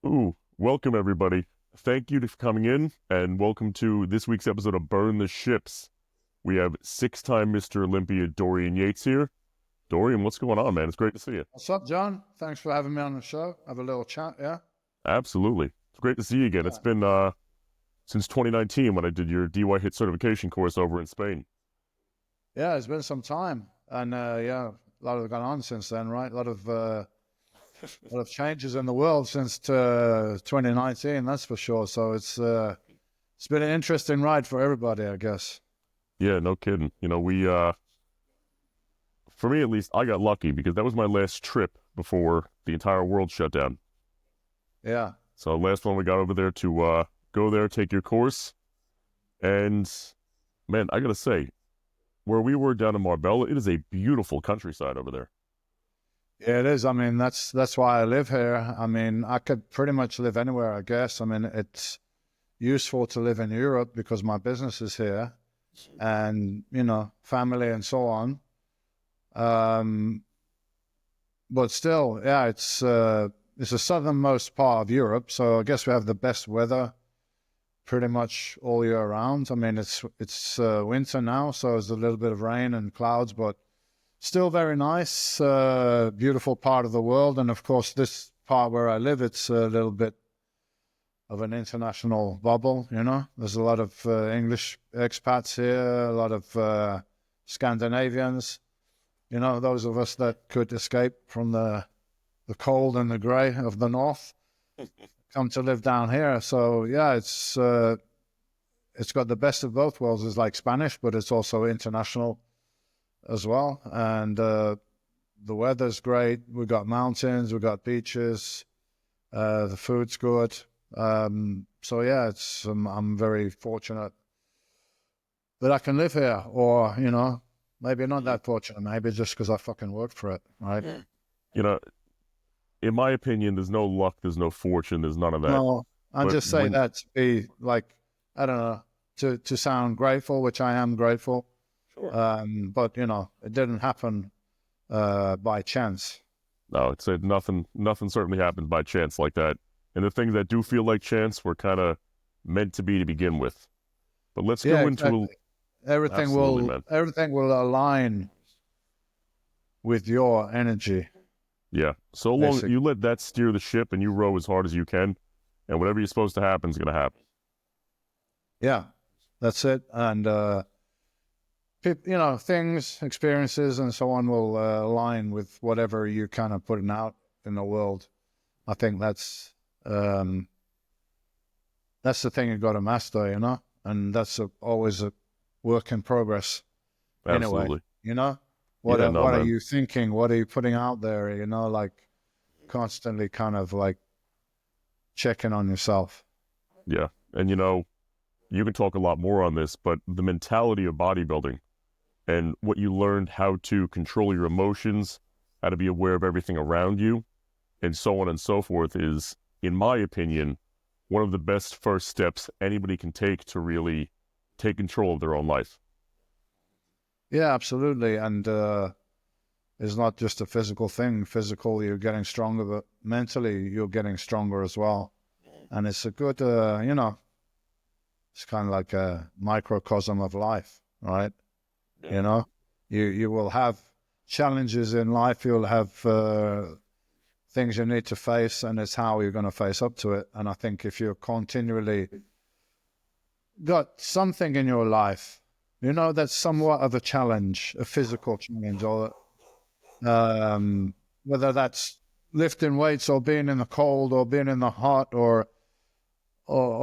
Ooh, welcome everybody. Thank you for coming in and welcome to this week's episode of Burn the Ships. We have six-time Mr. Olympia Dorian Yates here. Dorian, what's going on, man? It's great to see you. What's up, John? Thanks for having me on the show. Have a little chat, yeah? Absolutely. It's great to see you again. Yeah, It's been since 2019 when I did your DY HIIT certification course over in Spain. yeah, it's been some time. And yeah, a lot has gone on since then, right? A lot of changes in the world since 2019, that's for sure. So it's been an interesting ride for everybody, I guess. Yeah, no kidding. For me at least, I got lucky because that was my last trip before the entire world shut down. Yeah. So last one we got over there to go there, take your course. And man, I gotta say, where we were down in Marbella, it is a beautiful countryside over there. Yeah, it is. I mean, that's why I live here. I mean, I could pretty much live anywhere, I guess. I mean, it's useful to live in Europe because my business is here and, family and so on. Um, but still, yeah, it's the southernmost part of Europe, so I guess we have the best weather pretty much all year round. I mean, it's winter now, so there's a little bit of rain and clouds, but still very nice, beautiful part of the world. And of course, this part where I live, it's a little bit of an international bubble. There's a lot of English expats here, a lot of Scandinavians. Those of us that could escape from the cold and the grey of the north come to live down here. So yeah, it's got the best of both worlds. It's like Spanish, but it's also international as well. And the weather's great. We've got mountains, we've got beaches, the food's good. So yeah, I'm very fortunate that I can live here, or maybe not that fortunate. Maybe just because I fucking worked for it, right? You know, in my opinion, there's no luck, there's no fortune, there's none of that. No, I But just say that to be like, I don't know, to sound grateful, which I am grateful. Sure. But it didn't happen by chance. No, it's nothing certainly happens by chance like that. And the things that do feel like chance were kind of meant to be to begin with. But let's Yeah, go into exactly. man. Everything will align with your energy. Yeah. So long Basically. you let that steer the ship and you row as hard as you can, and whatever you're supposed to happen is going to happen. Yeah, that's it. And things, experiences, and so on will align with whatever you're kind of putting out in the world. I think that's the thing you've got to master, and that's always a work in progress. Absolutely. Anyway, what Yeah, no, are man. you thinking? What are you putting out there? Like constantly kind of like checking on yourself. Yeah. And you can talk a lot more on this, but the mentality of bodybuilding and what you learned how to control your emotions, how to be aware of everything around you, and so on and so forth is, in my opinion, one of the best first steps anybody can take to really take control of their own life. Yeah, absolutely. And it's not just a physical thing. Physical, you're getting stronger, but mentally, you're getting stronger as well. And it's a good, it's kind of like a microcosm of life, right? Yeah. You will have challenges in life. You'll have things you need to face, and it's how you're going to face up to it. And I think if you're continually got something in your life, that's somewhat of a challenge, a physical challenge, or whether that's lifting weights or being in the cold or being in the hot or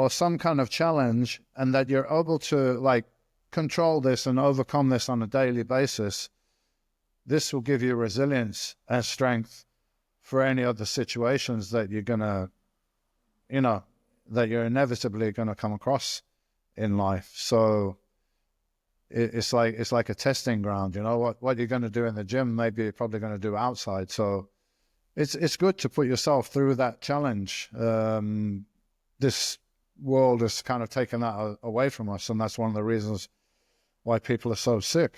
some kind of challenge, and that you're able to like control this and overcome this on a daily basis, this will give you resilience and strength for any other situations that you're gonna, that you're inevitably gonna come across in life. So it's like a testing ground. What you're going to do in the gym, maybe you're probably going to do outside. So it's good to put yourself through that challenge. This world has kind of taken that away from us, and that's one of the reasons why people are so sick,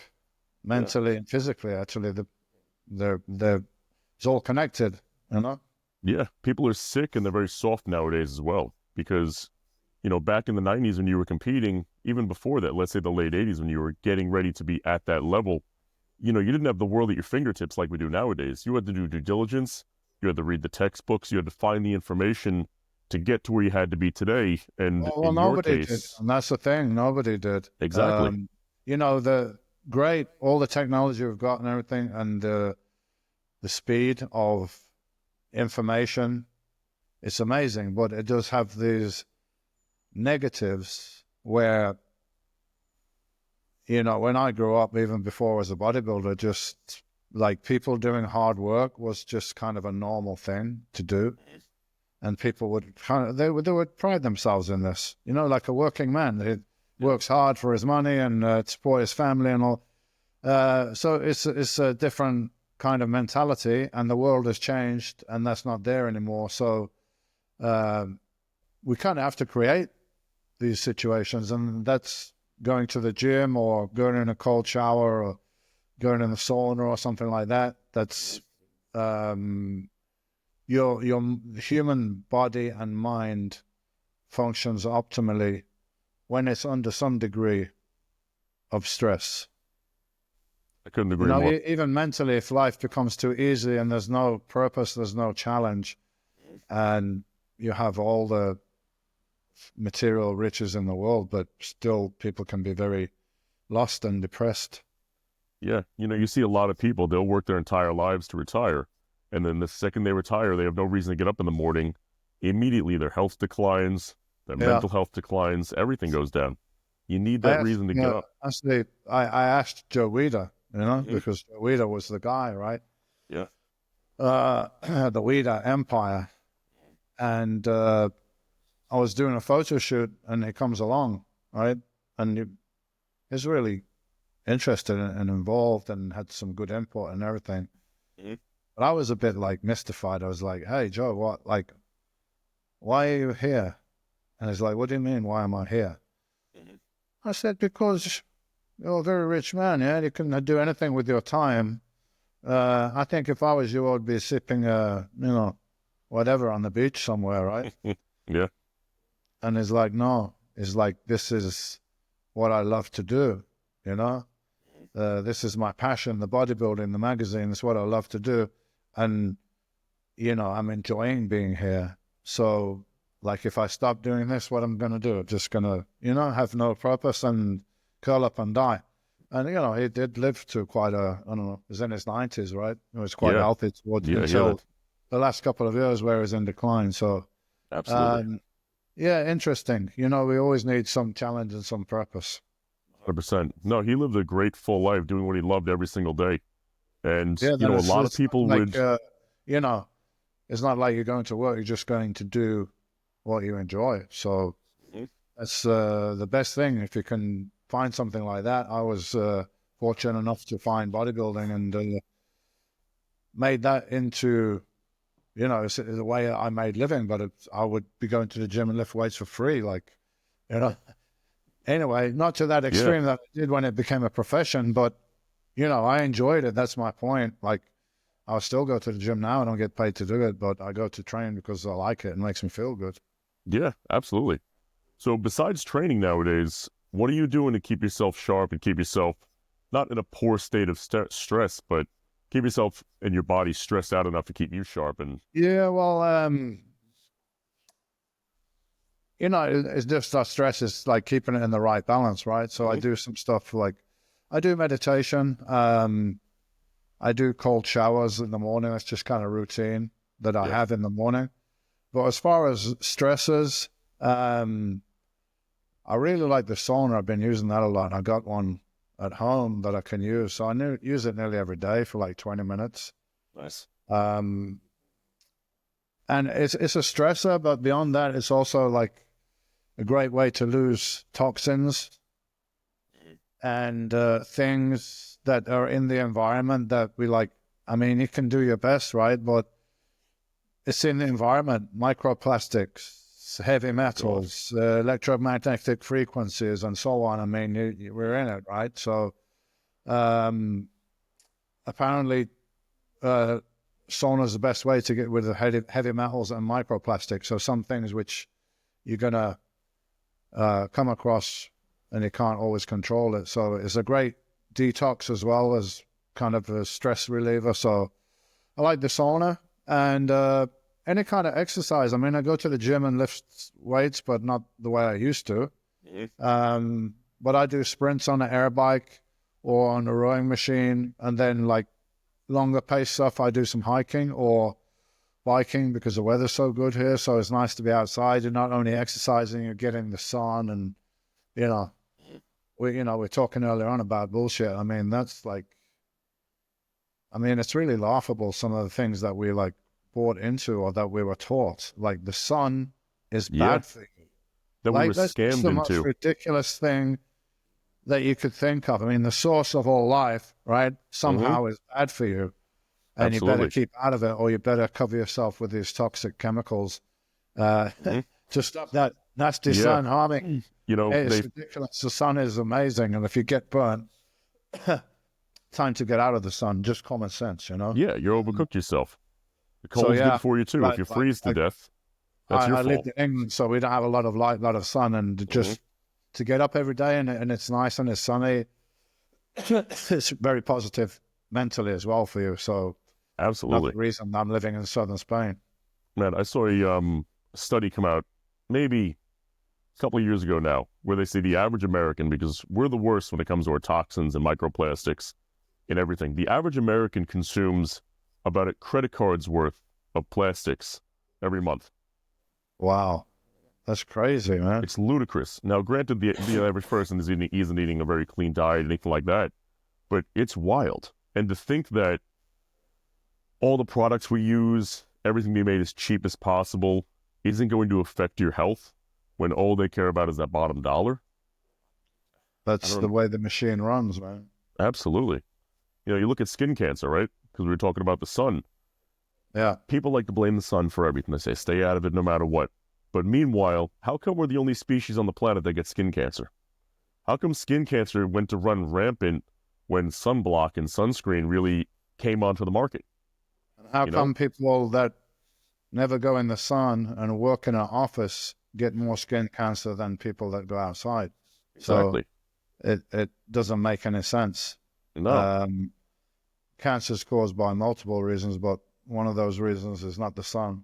mentally and physically. Actually, it's all connected. Yeah, people are sick and they're very soft nowadays as well because, back in the 90s when you were competing, even before that, let's say the late 80s when you were getting ready to be at that level, you didn't have the world at your fingertips like we do nowadays. You had to do due diligence. You had to read the textbooks. You had to find the information to get to where you had to be today. And Well, in your nobody did, case, and that's the thing. Nobody did. exactly. The great, all the technology we've got and everything, and the speed of information, it's amazing. But it does have these negatives where, when I grew up, even before I was a bodybuilder, just like people doing hard work was just kind of a normal thing to do. And people would they would pride themselves in this, like a working man. He works hard for his money and to support his family and all. So it's a different kind of mentality, and the world has changed, and that's not there anymore. So we kind of have to create these situations, and that's going to the gym or going in a cold shower or going in the sauna or something like that. That's your human body and mind functions optimally when it's under some degree of stress. I couldn't agree more. Even mentally, if life becomes too easy and there's no purpose, there's no challenge, and you have all the material riches in the world, but still people can be very lost and depressed. Yeah, you see a lot of people, they'll work their entire lives to retire. And then the second they retire, they have no reason to get up in the morning. Immediately their health declines, their mental health declines, everything goes down. You need that reason to get up. Actually, I asked Joe Weider, because Joe Weider was the guy, right? Yeah. The Weider Empire. And I was doing a photo shoot, and he comes along, right? And he's really interested and involved and had some good input and everything. Mm-hmm. But I was a bit mystified. I was like, "Hey, Joe, why are you here?" And he's like, "What do you mean, why am I here?" Mm-hmm. I said, "Because you're a very rich man, yeah? You can do anything with your time. I think if I was you, I'd be sipping, whatever on the beach somewhere, right?" Yeah. And he's like, "No." It's like, "This is what I love to do, This is my passion, the bodybuilding, the magazine. It's what I love to do. And, I'm enjoying being here. So, if I stop doing this, what I'm going to do? Just going to, have no purpose and curl up and die." And, he did live to quite I don't know, he was in his 90s, right? He was quite healthy towards until the last couple of years where he was in decline. So, absolutely. Interesting. We always need some challenge and some purpose. 100%. No, he lived a great full life doing what he loved every single day. And, a lot of people would... it's not like you're going to work. You're just going to do what you enjoy. So that's the best thing. If you can find something like that. I was fortunate enough to find bodybuilding and made that into, it's the way I made living. But I would be going to the gym and lift weights for free. Anyway, not to that extreme that I did when it became a profession, but, I enjoyed it. That's my point. I'll still go to the gym now. I don't get paid to do it, but I go to train because I like it and it makes me feel good. Yeah, absolutely. So besides training nowadays, what are you doing to keep yourself sharp and keep yourself not in a poor state of stress, but keep yourself and your body stressed out enough to keep you sharp? And it's just our stress is keeping it in the right balance, right? So I do some stuff I do meditation. I do cold showers in the morning. That's just kind of routine that I have in the morning. But as far as stresses, I really like the sauna. I've been using that a lot. I got one at home that I can use. So I use it nearly every day for 20 minutes. Nice. And it's a stressor, but beyond that, it's also a great way to lose toxins and things that are in the environment that we like. I mean, you can do your best, right? But it's in the environment, microplastics, heavy metals, electromagnetic frequencies, and so on. I mean, we're in it, right? So apparently sauna is the best way to get rid of heavy metals and microplastics. So some things which you're going to come across and you can't always control it. So it's a great detox as well as kind of a stress reliever. So I like the sauna and any kind of exercise. I mean, I go to the gym and lift weights, but not the way I used to. But I do sprints on an air bike or on a rowing machine, and then like longer pace stuff, I do some hiking or biking because the weather's so good here. So it's nice to be outside. You're not only exercising, you're getting the sun, and we're talking earlier on about bullshit. I mean, it's really laughable, some of the things that we like bought into or that we were taught. Like the sun is bad for you. That we were scammed the into. Most ridiculous thing that you could think of. I mean, the source of all life, right, somehow is bad for you. And you better keep out of it, or you better cover yourself with these toxic chemicals to stop that nasty sun harming. It's ridiculous. The sun is amazing. And if you get burnt, time to get out of the sun. Just common sense, Yeah, you're overcooked yourself. The cold's good for you too. If you freeze to death, that's your fault. I lived in England, so we don't have a lot of light, a lot of sun, and just to get up every day and it's nice and it's sunny, it's very positive mentally as well for you. So absolutely, that's the reason I'm living in southern Spain. Man, I saw a study come out maybe a couple of years ago now, where they say the average American, because we're the worst when it comes to our toxins and microplastics and everything, the average American consumes about a credit card's worth of plastics every month. Wow. That's crazy, man. It's ludicrous. Now, granted, the average person isn't eating a very clean diet, anything like that, but it's wild. And to think that all the products we use, everything we made as cheap as possible, isn't going to affect your health when all they care about is that bottom dollar. That's the way the machine runs, man. Absolutely. You look at skin cancer, right? Because we were talking about the sun. Yeah. People like to blame the sun for everything. They say, stay out of it no matter what. But meanwhile, how come we're the only species on the planet that gets skin cancer? How come skin cancer went to run rampant when sunblock and sunscreen really came onto the market? How come people that never go in the sun and work in an office get more skin cancer than people that go outside? Exactly. So it doesn't make any sense. No. Cancer is caused by multiple reasons, but one of those reasons is not the sun.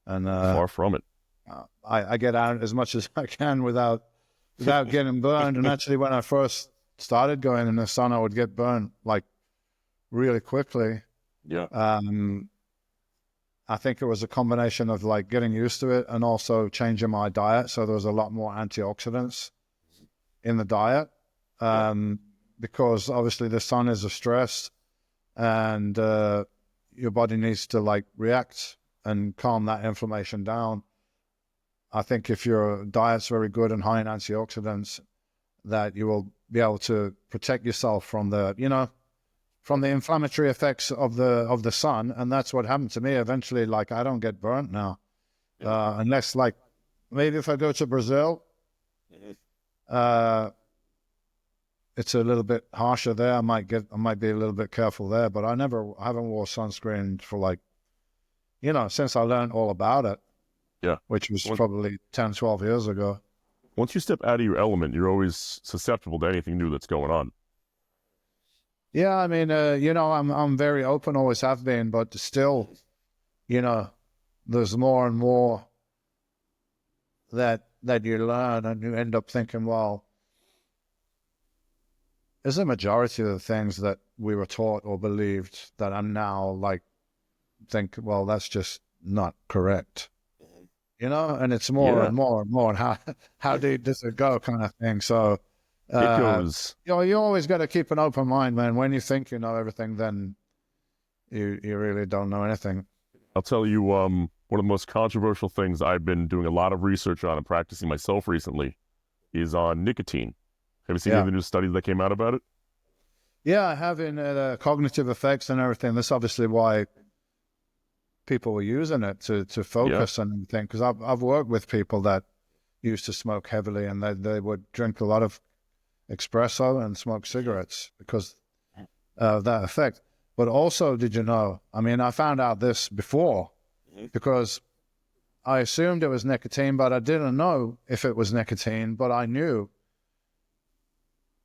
And far from it. I get out as much as I can without getting burned. And actually, when I first started going in the sun, I would get burned like really quickly. Yeah. I think it was a combination of like getting used to it and also changing my diet. So there was a lot more antioxidants in the diet because obviously the sun is a stress and your body needs to like react and calm that inflammation down. I think if your diet's very good and high in antioxidants, that you will be able to protect yourself from the inflammatory effects of the sun. And that's what happened to me eventually. Like I don't get burnt now, unless like maybe if I go to Brazil, it's a little bit harsher there. I might be a little bit careful there, but I haven't wore sunscreen for like, since I learned all about it. Yeah. Which was probably 10, 12 years ago. Once you step out of your element, you're always susceptible to anything new that's going on. Yeah, I mean, I'm very open, always have been, but still, there's more and more that you learn and you end up thinking, well, there's a majority of the things that we were taught or believed that I'm now like, think, well, that's just not correct. And it's more and more and more. And how deep does it go kind of thing. So it goes. You always got to keep an open mind, man. When you think you know everything, then you really don't know anything. I'll tell you, one of the most controversial things I've been doing a lot of research on and practicing myself recently is on nicotine. Have you seen any of the new studies that came out about it? Yeah, I have in cognitive effects and everything. That's obviously why people were using it to focus and everything. Because I've worked with people that used to smoke heavily and they would drink a lot of espresso and smoke cigarettes because of that effect. But also, did you know, I mean, I found out this before because I assumed it was nicotine, but I didn't know if it was nicotine. But I knew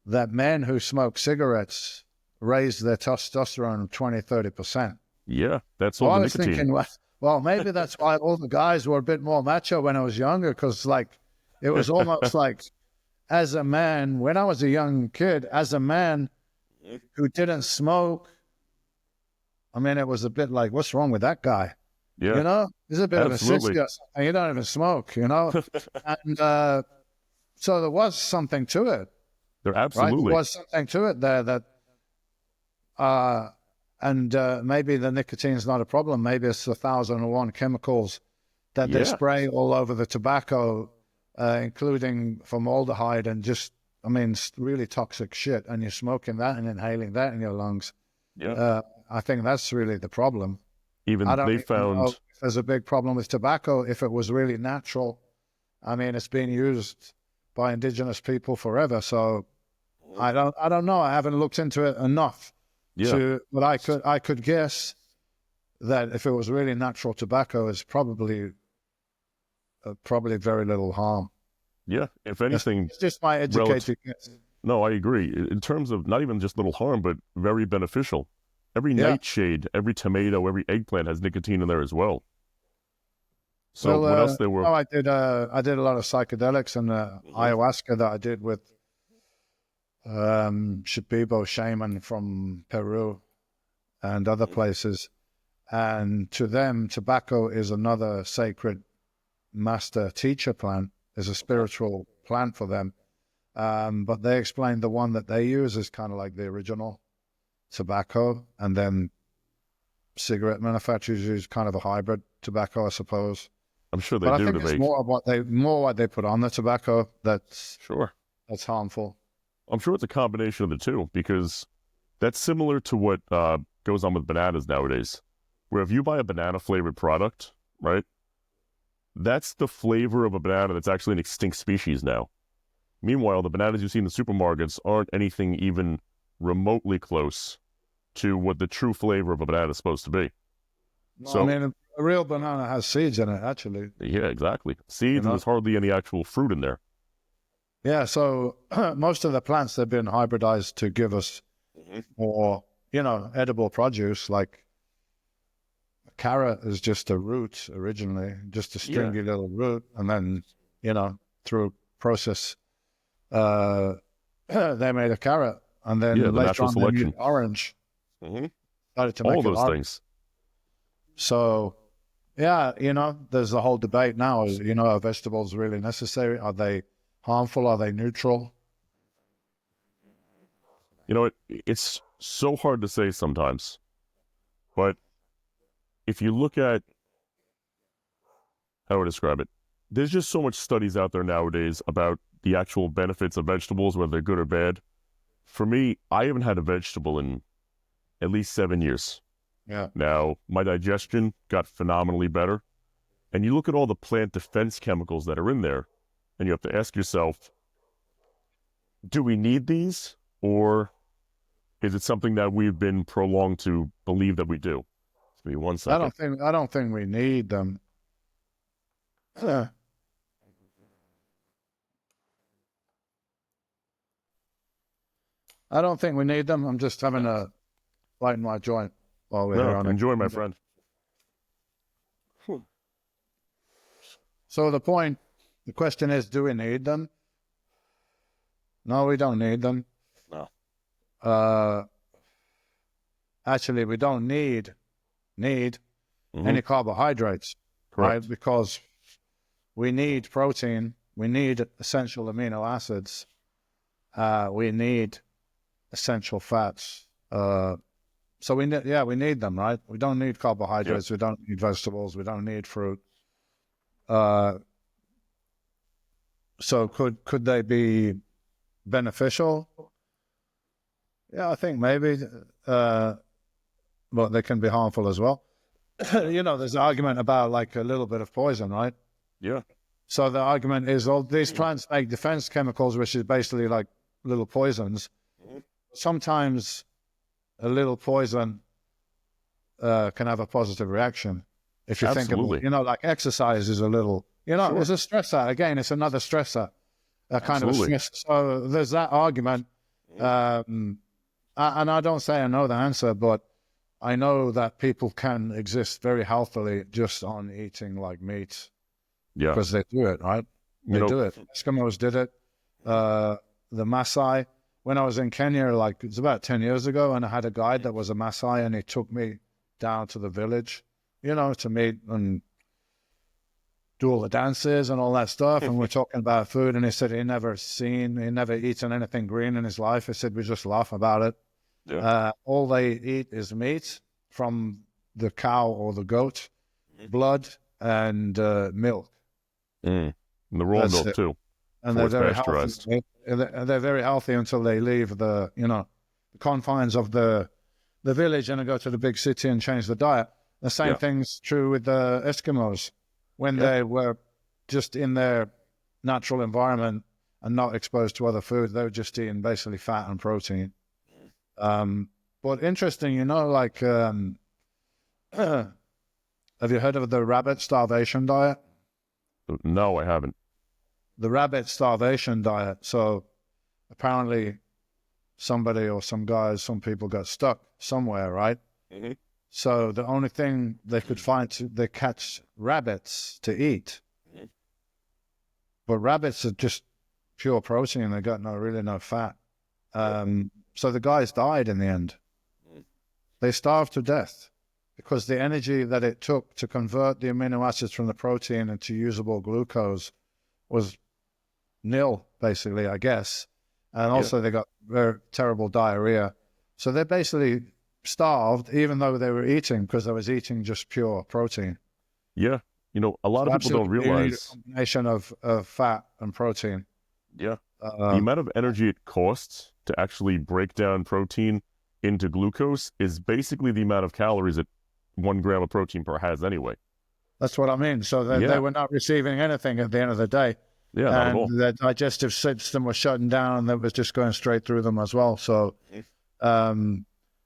that men who smoke cigarettes raise their testosterone 20, 30%. Yeah, that's So all I the was nicotine. thinking, well, maybe that's why all the guys were a bit more macho when I was younger, because like it was almost like as a man, when I was a young kid, as a man who didn't smoke, I mean, it was a bit like, what's wrong with that guy? Yeah, You know, he's a bit absolutely. of a sissy, and you don't even smoke, you know? And so there was something to it, They're right? There absolutely. was something to it there that, maybe the nicotine's not a problem. Maybe it's 1,001 chemicals that they Yeah, spray all over the tobacco, including formaldehyde and just, I mean, really toxic shit. And you're smoking that and inhaling that in your lungs. yeah. I think that's really the problem. I Even don't they even know found, if there's a big problem with tobacco if it was really natural. I mean, it's been used by indigenous people forever. So I don't know. I haven't looked into it enough yeah, but I could guess that if it was really natural tobacco, it's probably very little harm. yeah. If anything, It's just my educated guess. no, I agree. In terms of not even just little harm, but very beneficial. Every Yeah. nightshade, every tomato, every eggplant has nicotine in there as well. So Well, what else there were? I did a lot of psychedelics and ayahuasca that I did with Shipibo shaman from Peru and other places. And to them, tobacco is another sacred master teacher plant, is a spiritual plant for them. But they explained the one that they use is kind of like the original tobacco, and then cigarette manufacturers use kind of a hybrid tobacco, I suppose. I'm sure they But I do think to it's make. more of what they put on the tobacco that's Sure. harmful. I'm sure it's a combination of the two because that's similar to what goes on with bananas nowadays. Where if you buy a banana flavored product, right, that's the flavor of a banana that's actually an extinct species now. Meanwhile, the bananas you see in the supermarkets aren't anything even remotely close to what the true flavor of a banana is supposed to be. No, So, I mean, a real banana has seeds in it, actually. yeah, exactly. Seeds, You and know? there's hardly any actual fruit in there. Yeah, so most of the plants have been hybridized to give us more, edible produce. Like a carrot is just a root originally, just a Yeah, stringy little root, and then, through a process, they made a carrot, and yeah, then the later natural on they made selection. orange, hmm started to All make an those orange. things. So, yeah, there's the whole debate now. Is are vegetables really necessary? Are they harmful? Are they neutral? You know, it's so hard to say sometimes, but if you look at how do I describe it, there's just so much studies out there nowadays about the actual benefits of vegetables, whether they're good or bad. For me, I haven't had a vegetable in at least 7 years. Yeah. Now, my digestion got phenomenally better. And you look at all the plant defense chemicals that are in there, and you have to ask yourself, do we need these? Or is it something that we've been prolonged to believe that we do? Give me 1 second. I don't think we need them. I don't think we need them. I'm just having a light in my joint while we're No, here on enjoy, it. my friend. So the question is, do we need them? No, we don't need them. No. Actually, we don't need Mhm. any carbohydrates, Correct. right? Because we need protein, we need essential amino acids, we need essential fats. So we need them, right? We don't need carbohydrates. We don't need vegetables. We don't need fruit. So could they be beneficial? Yeah, I think maybe, but they can be harmful as well. There's an argument about like a little bit of poison, right? Yeah. So the argument is all these plants make defense chemicals, which is basically like little poisons. Sometimes a little poison can have a positive reaction. If you think about, Absolutely. like exercise is a little, Sure. it's a stressor. Again, it's another stressor, a kind of a Absolutely. stress. So there's that argument. And I don't say I know the answer, but I know that people can exist very healthily just on eating like meat Yeah. because they do it, right? They do it. Eskimos did it. The Maasai. When I was in Kenya, like it was about 10 years ago, and I had a guide that was a Maasai, and he took me down to the village, to meet and do all the dances and all that stuff. And we're talking about food, and he said he never eaten anything green in his life. He said we just laugh about it. Yeah. All they eat is meat from the cow or the goat, blood and milk. And the raw That's milk it. too. And Before they're it's very pasteurized. healthy. They're very healthy until they leave the confines of the village and go to the big city and change the diet. The same thing's true with the Eskimos. When they were just in their natural environment and not exposed to other food, they were just eating basically fat and protein. But interesting, like, have you heard of the rabbit starvation diet? No, I haven't. The rabbit starvation diet. So apparently somebody or some people got stuck somewhere, right? Mm-hmm. So the only thing they could find they catch rabbits to eat. Mm-hmm. But rabbits are just pure protein. They got really no fat. So the guys died in the end. They starved to death because the energy that it took to convert the amino acids from the protein into usable glucose was nil, basically, I guess. And also they got very terrible diarrhea. So they basically starved even though they were eating because they was eating just pure protein. Yeah. A lot of people don't realize. A combination of fat and protein. Yeah. The amount of energy it costs to actually break down protein into glucose is basically the amount of calories that 1 gram of protein per has anyway. That's what I mean. So they were not receiving anything at the end of the day. Yeah, not at all. And the digestive system was shutting down and that was just going straight through them as well. So, I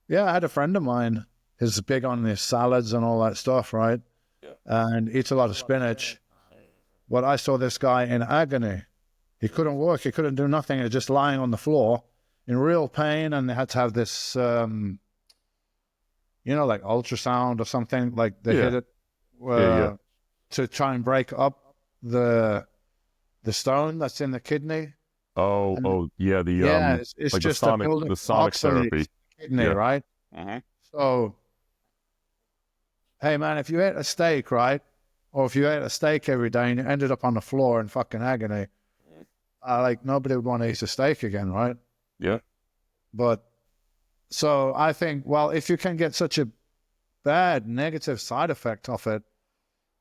had a friend of mine who's big on his salads and all that stuff, right? Yeah. And eats a lot of spinach. But I saw this guy in agony. He couldn't work. He couldn't do nothing. He was just lying on the floor in real pain. And they had to have this, like ultrasound or something. Like they hit it to try and break up the stone that's in the kidney. It's like just the sonic therapy. Kidney, right? Mm-hmm. So, hey man, if you ate a steak, right, or if you ate a steak every day and you ended up on the floor in fucking agony, nobody would want to eat a steak again, right? Yeah. But so I think, well, if you can get such a bad negative side effect of it,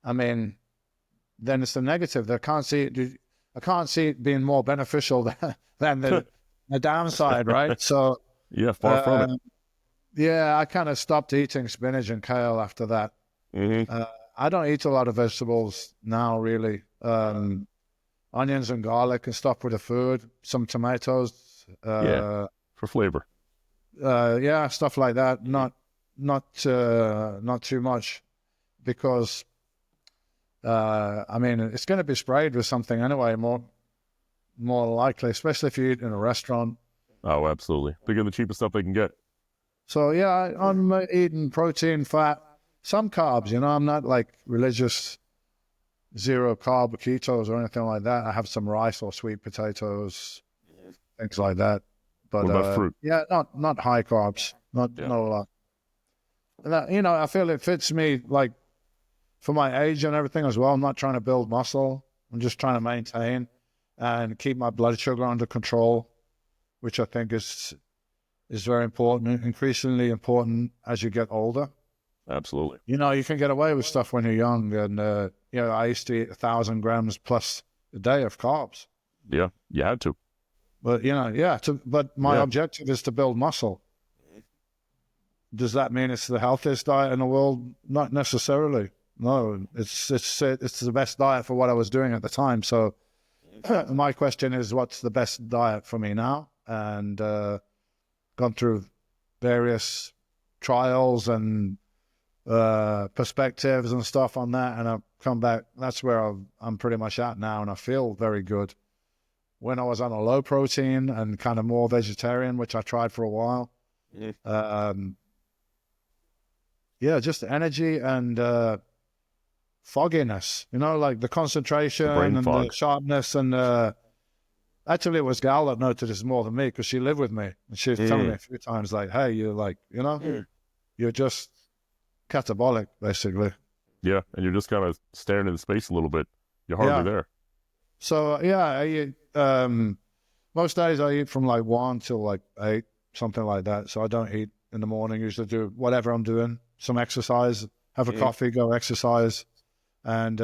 I mean, then it's the negative. I can't see it being more beneficial than the downside, right? So far from it. Yeah, I kind of stopped eating spinach and kale after that. Mm-hmm. I don't eat a lot of vegetables now, really. Onions and garlic and stuff with the food. Some tomatoes. For flavor. Stuff like that. Not too much, because it's going to be sprayed with something anyway. More likely, especially if you eat in a restaurant. Oh, absolutely. They get the cheapest stuff they can get. So yeah, I'm eating protein, fat, some carbs. I'm not like religious 0 carb ketos or anything like that. I have some rice or sweet potatoes, things like that. But what about fruit? Yeah, not high carbs. No. I feel it fits me, like, for my age and everything as well. I'm not trying to build muscle. I'm just trying to maintain and keep my blood sugar under control, which I think is very important, increasingly important as you get older. Absolutely. You can get away with stuff when you're young. And, I used to eat 1,000 grams plus a day of carbs. Yeah, you had to. But, but my objective is to build muscle. Does that mean it's the healthiest diet in the world? Not necessarily. No, it's the best diet for what I was doing at the time. So my question is, what's the best diet for me now? And gone through various trials and perspectives and stuff on that, and I've come back. That's where I'm pretty much at now, and I feel very good. When I was on a low protein and kind of more vegetarian, which I tried for a while, just energy and fogginess, like the concentration and the sharpness. And actually, it was Gal that noted this more than me, because she lived with me, and she was telling me a few times, like, hey, you're like, you're just catabolic, basically. Yeah, and you're just kind of staring into space a little bit. You're hardly there. So, most days I eat from like 1 till like 8, something like that. So I don't eat in the morning, usually do whatever I'm doing, some exercise, have a coffee, go exercise, and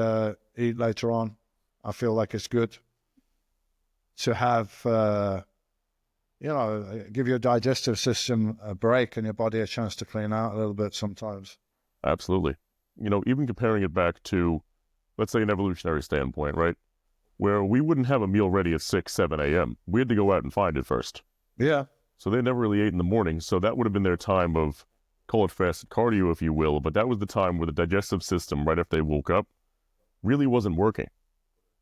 eat later on. I feel like it's good to have, give your digestive system a break and your body a chance to clean out a little bit sometimes. Absolutely. Even comparing it back to, let's say, an evolutionary standpoint, right? Where we wouldn't have a meal ready at 6, 7 a.m. We had to go out and find it first. Yeah. So they never really ate in the morning. So that would have been their time of, call it fasted cardio, if you will. But that was the time where the digestive system, right after they woke up, really wasn't working.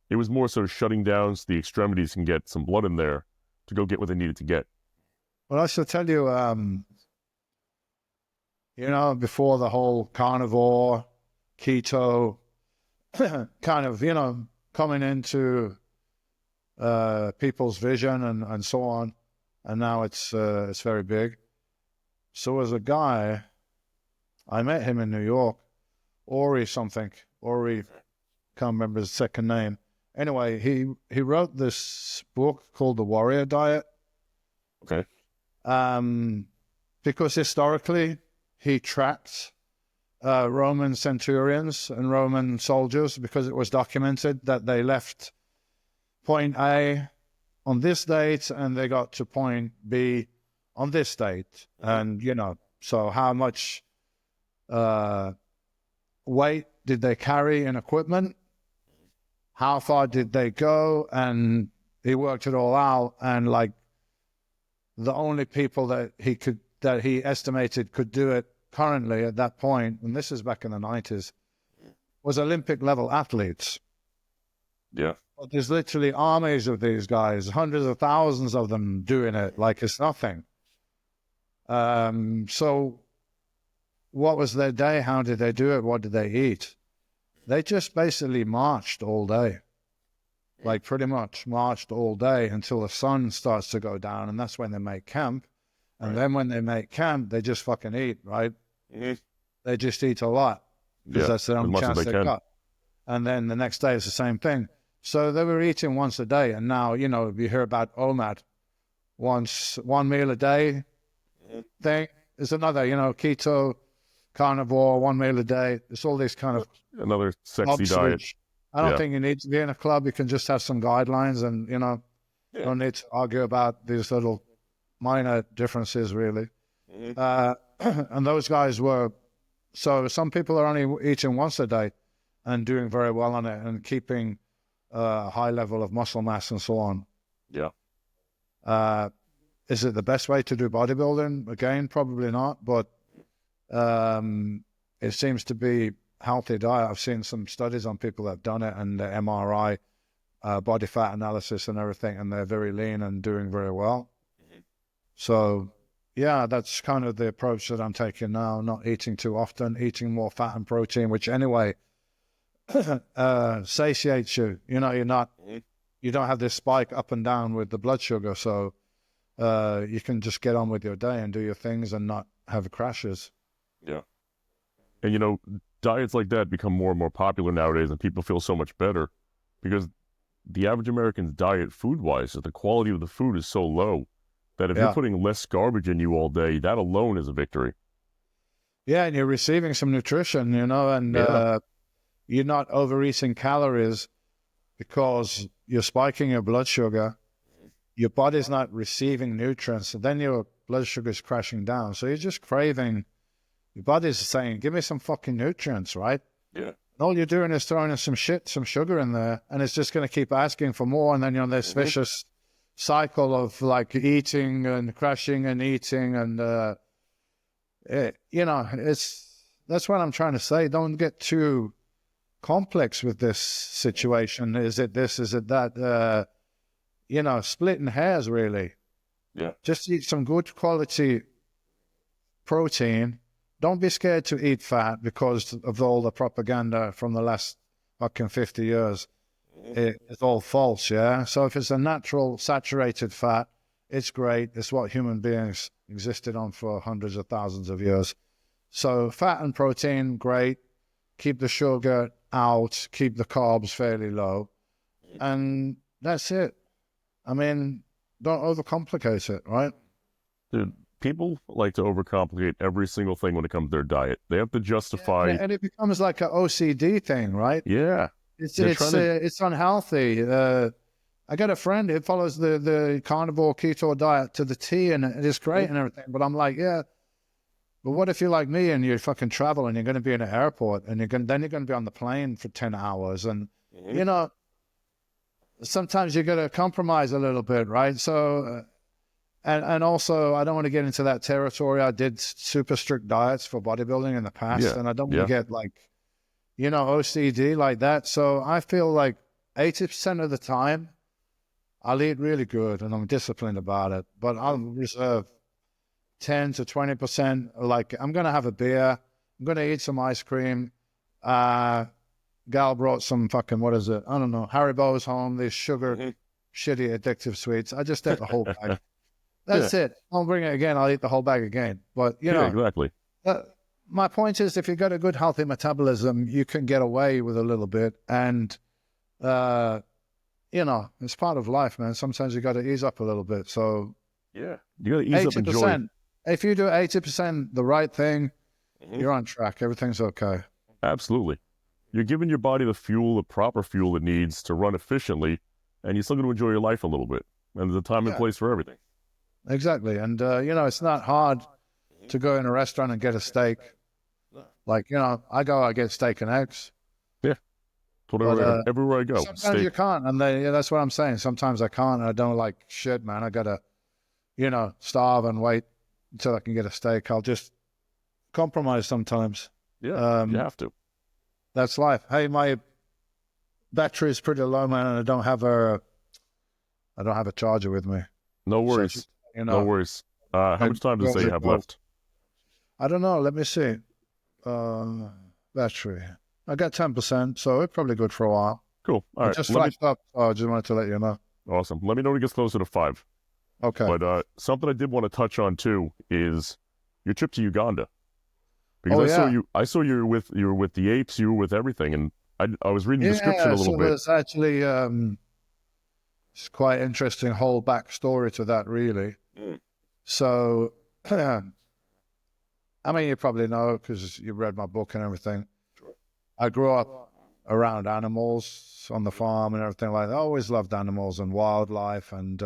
It was more so shutting down so the extremities can get some blood in there to go get what they needed to get. Well, I should tell you, before the whole carnivore, keto kind of, coming into people's vision and so on, and now it's very big. So as a guy, I met him in New York, Ori, can't remember his second name. Anyway, he wrote this book called The Warrior Diet. Okay. Because historically he tracked Roman centurions and Roman soldiers, because it was documented that they left point A on this date and they got to point B on this date. And, so how much weight did they carry in equipment? How far did they go? And he worked it all out. And like the only people that he estimated could do it currently at that point, and this is back in the 90s, was Olympic level athletes. Yeah. But there's literally armies of these guys, hundreds of thousands of them doing it like it's nothing. So what was their day? How did they do it? What did they eat? They just basically marched all day. Like pretty much marched all day until the sun starts to go down, and that's when they make camp. And then when they make camp, they just fucking eat, right? Mm-hmm. They just eat a lot because that's the only chance they got. And then the next day it's the same thing. So they were eating once a day. And now, you hear about OMAD, one meal a day thing. There's another, keto, carnivore, 1 meal a day. It's all these kind of another sexy diet. I don't think you need to be in a club. You can just have some guidelines and, don't need to argue about these little minor differences, really. And those guys so some people are only eating once a day and doing very well on it and keeping a high level of muscle mass and so on. Yeah. Is it the best way to do bodybuilding? Again, probably not, but it seems to be healthy diet. I've seen some studies on people that have done it and the MRI, body fat analysis and everything, and they're very lean and doing very well. So, yeah, that's kind of the approach that I'm taking now, not eating too often, eating more fat and protein, which anyway satiates you. You don't have this spike up and down with the blood sugar, so you can just get on with your day and do your things and not have crashes. Yeah. And, diets like that become more and more popular nowadays, and people feel so much better because the average American's diet food-wise, the quality of the food is so low that if you're putting less garbage in you all day, that alone is a victory. Yeah, and you're receiving some nutrition, and you're not overeating calories because you're spiking your blood sugar. Your body's not receiving nutrients, and then your blood sugar is crashing down. So you're just craving. Your body's saying, give me some fucking nutrients, right? Yeah. And all you're doing is throwing in some sugar in there, and it's just going to keep asking for more, and then you're on this vicious cycle of like eating and crashing and eating, and it's that's what I'm trying to say. Don't get too complex with this situation. Is it this? Is it that? Splitting hairs, really. Yeah. Just eat some good quality protein. Don't be scared to eat fat because of all the propaganda from the last fucking 50 years. It's all false, yeah? So if it's a natural saturated fat, it's great. It's what human beings existed on for hundreds of thousands of years. So fat and protein, great. Keep the sugar out. Keep the carbs fairly low. And that's it. I mean, don't overcomplicate it, right? Dude, people like to overcomplicate every single thing when it comes to their diet. They have to justify... And it becomes like an OCD thing, right? Yeah. It's unhealthy. I got a friend who follows the carnivore keto diet to the T, and it's great and everything. But I'm like, yeah, but what if you're like me and you fucking travel and you're going to be in an airport and then you're going to be on the plane for 10 hours and, sometimes you got to compromise a little bit, right? So, and also I don't want to get into that territory. I did super strict diets for bodybuilding in the past, and I don't want to get like, OCD like that. So I feel like 80% of the time I'll eat really good and I'm disciplined about it, but I'll reserve 10 to 20%. Like I'm going to have a beer. I'm going to eat some ice cream. Gal brought some fucking, what is it? I don't know. Haribo's home, these sugar, shitty, addictive sweets. I just ate the whole bag. That's it. I'll bring it again. I'll eat the whole bag again. But, exactly. My point is, if you've got a good, healthy metabolism, you can get away with a little bit. And, it's part of life, man. Sometimes you got to ease up a little bit. So, yeah, you got to ease up and enjoy. If you do 80% the right thing, you're on track. Everything's okay. Absolutely. You're giving your body the proper fuel it needs to run efficiently, and you're still going to enjoy your life a little bit. And there's a time and place for everything. Exactly. And, it's not hard to go in a restaurant and get a steak. Like, I get steak and eggs. Yeah. Everywhere I go. Sometimes you can't. And that's what I'm saying. Sometimes I can't. And I don't like shit, man. I got to, starve and wait until I can get a steak. I'll just compromise sometimes. Yeah, you have to. That's life. Hey, my battery is pretty low, man, and I don't have a charger with me. No worries. So, no worries. How much time does it have left? I don't know. Let me see. Battery. I got 10%, so it's probably good for a while. Cool. All right. Just flashed up. So I just wanted to let you know. Awesome. Let me know when it gets closer to 5. Okay. But something I did want to touch on too is your trip to Uganda. Because I saw you were with the apes, you were with everything, and I was reading the description a little bit. There's actually it's quite interesting whole backstory to that, really. So, I mean, you probably know because you read my book and everything. Sure. I grew up around animals on the farm and everything like that. I always loved animals and wildlife, and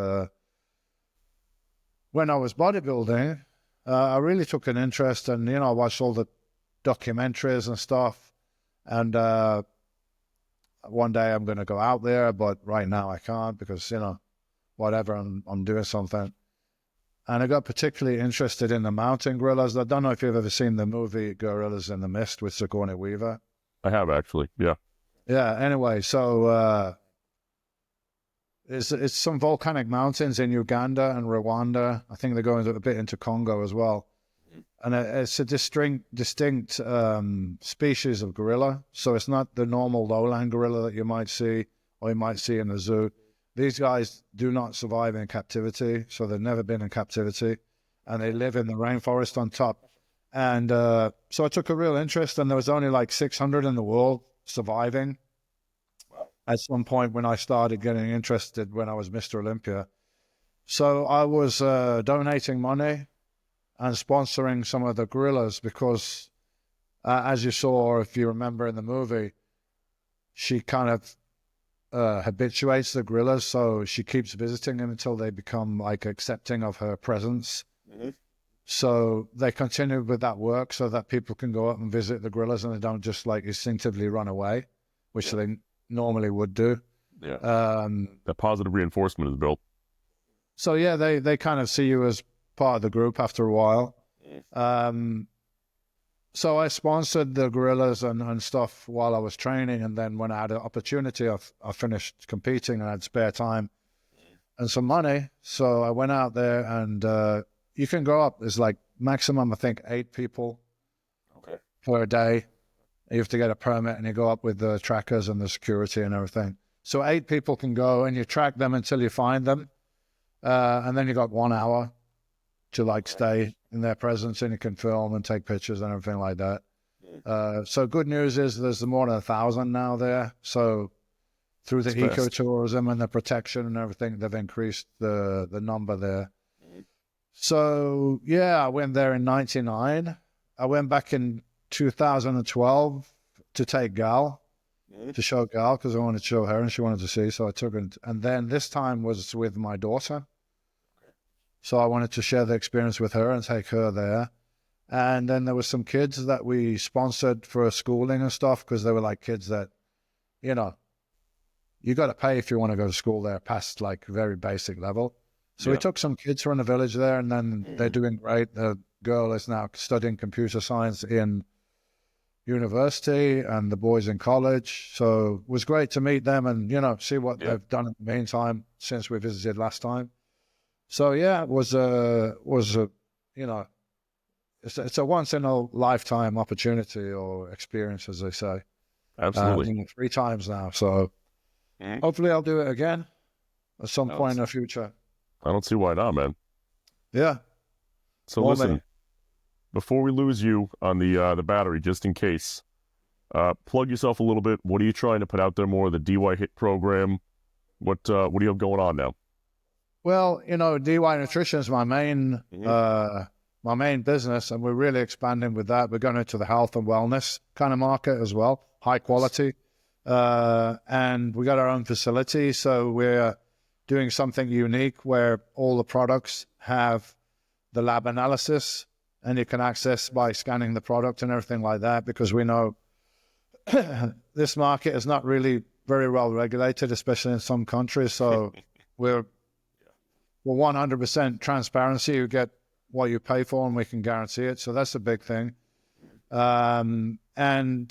when I was bodybuilding, I really took an interest, and I watched all the documentaries and stuff. And one day I'm going to go out there, but right now I can't because whatever, I'm doing something. And I got particularly interested in the mountain gorillas. I don't know if you've ever seen the movie Gorillas in the Mist with Sigourney Weaver. I have, actually. Yeah. Yeah. Anyway, so it's some volcanic mountains in Uganda and Rwanda. I think they're going a bit into Congo as well. And it's a distinct species of gorilla. So it's not the normal lowland gorilla that you might see or you might see in the zoo. These guys do not survive in captivity. So they've never been in captivity. And they live in the rainforest on top. And so I took a real interest, and there was only like 600 in the world surviving. At some point when I started getting interested when I was Mr. Olympia. So I was donating money and sponsoring some of the gorillas because, as you saw, or if you remember in the movie, she kind of habituates the gorillas, so she keeps visiting them until they become like accepting of her presence. Mm-hmm. So they continue with that work so that people can go up and visit the gorillas and they don't just like instinctively run away, which they normally would do. Yeah. That positive reinforcement is built. So yeah, they kind of see you as part of the group after a while. So I sponsored the gorillas and stuff while I was training, and then when I had an opportunity, I finished competing and I had spare time and some money. So I went out there, and you can go up. There's like maximum, I think, 8 people per day. You have to get a permit, and you go up with the trackers and the security and everything. So 8 people can go, and you track them until you find them. And then you got 1 hour to like stay in their presence, and you can film and take pictures and everything like that. So good news is there's more than 1,000 now there. So through the ecotourism and the protection and everything, they've increased the number there. So yeah, I went there in 99. I went back in 2012 to take Gal, to show Gal, because I wanted to show her and she wanted to see. So I took her, and then this time was with my daughter. So I wanted to share the experience with her and take her there. And then there were some kids that we sponsored for schooling and stuff, because they were like kids that, you know, you got to pay if you want to go to school there past like very basic level. So we took some kids from the village there, and then they're doing great. The girl is now studying computer science in university, and the boys in college. So it was great to meet them and, you know, see what they've done in the meantime since we visited last time. So yeah, it was a you know, it's a once in a lifetime opportunity or experience, as they say. Absolutely. 3 times now. So hopefully I'll do it again at some point in the future. I don't see why not, man. Yeah. So listen, before we lose you on the battery, just in case, plug yourself a little bit. What are you trying to put out there more? The DY HIIT program. What do you have going on now? Well, you know, DY Nutrition is my main business, and we're really expanding with that. We're going into the health and wellness kind of market as well, high quality. And we got our own facility, so we're doing something unique where all the products have the lab analysis, and you can access by scanning the product and everything like that, because we know this market is not really very well regulated, especially in some countries. So we're 100% transparency. You get what you pay for, and we can guarantee it. So that's a big thing. And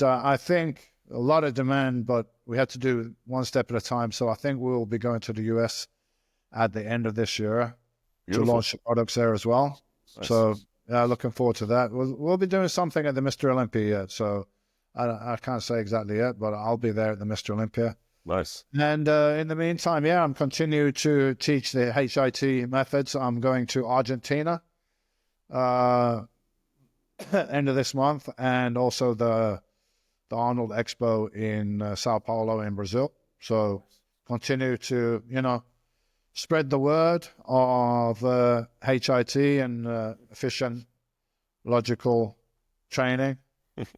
I think a lot of demand, but we had to do one step at a time. So I think we'll be going to the US at the end of this year to launch the products there as well. Nice. So looking forward to that. We'll be doing something at the Mr.Olympia yet. So I can't say exactly yet, but I'll be there at the Mr.Olympia. Nice. And in the meantime, I'm continuing to teach the HIIT methods. I'm going to Argentina end of this month, and also the Arnold Expo in Sao Paulo in Brazil. So continue to, you know, spread the word of HIIT and efficient, logical training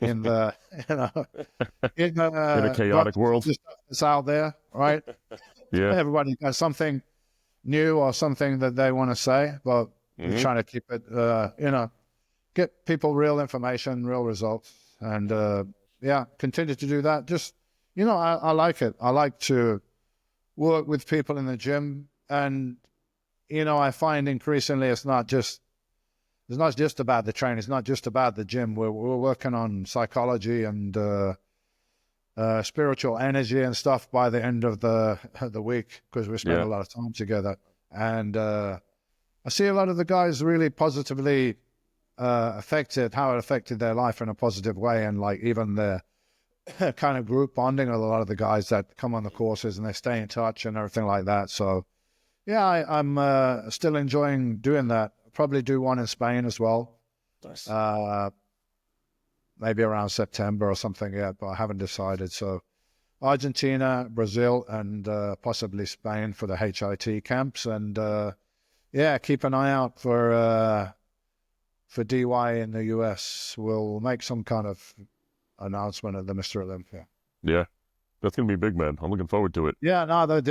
in the, you know, in a chaotic world. It's out there, right? Yeah. Everybody has something new or something that they want to say, but we're trying to keep it, you know, get people real information, real results, and continue to do that. Just, you know, I like it. I like to work with people in the gym, and, you know, I find increasingly it's not just about the training. It's not just about the gym. We're working on psychology and spiritual energy and stuff by the end of the week, because we spend a lot of time together. And I see a lot of the guys really positively affected, how it affected their life in a positive way, and like even the kind of group bonding with a lot of the guys that come on the courses, and they stay in touch and everything like that. So yeah, I'm still enjoying doing that. Probably do one in Spain as well. Nice. Maybe around September or something yet, but I haven't decided. So Argentina, Brazil, and possibly Spain for the HIIT camps. And keep an eye out for DY in the US. We'll make some kind of announcement at the Mr. Olympia. Yeah, that's going to be big, man. I'm looking forward to it. Yeah, no, the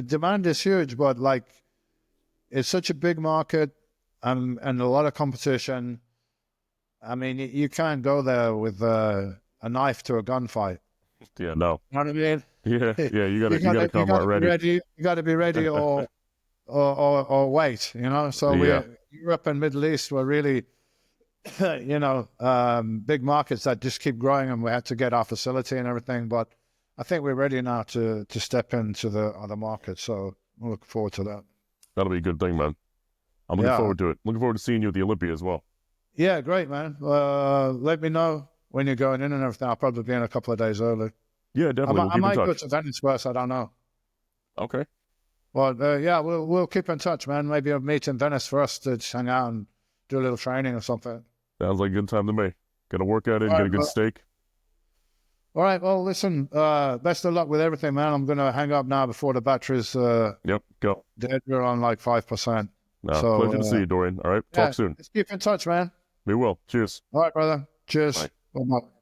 demand is huge, but like, it's such a big market and a lot of competition. I mean, you can't go there with a knife to a gunfight. Yeah, no. You know what I mean? Yeah, you gotta come out ready. You gotta be ready or wait, you know? So Europe and Middle East were really big markets that just keep growing, and we had to get our facility and everything. But I think we're ready now to step into the other markets. So I'm looking forward to that. That'll be a good thing, man. I'm looking forward to it. Looking forward to seeing you at the Olympia as well. Yeah, great, man. Let me know when you're going in and everything. I'll probably be in a couple of days early. Yeah, definitely. I might go to Venice first. I don't know. Okay. Well, we'll keep in touch, man. Maybe I'll meet in Venice for us to just hang out and do a little training or something. Sounds like a good time to me. Got to work at it and get a good steak. All right. Well, listen, best of luck with everything, man. I'm going to hang up now before the battery's Yep, go. dead. We're on like 5%. No, pleasure to see you, Dorian. All right, talk soon. Let's keep in touch, man. We will. Cheers. All right, brother. Cheers. Bye. Bye-bye.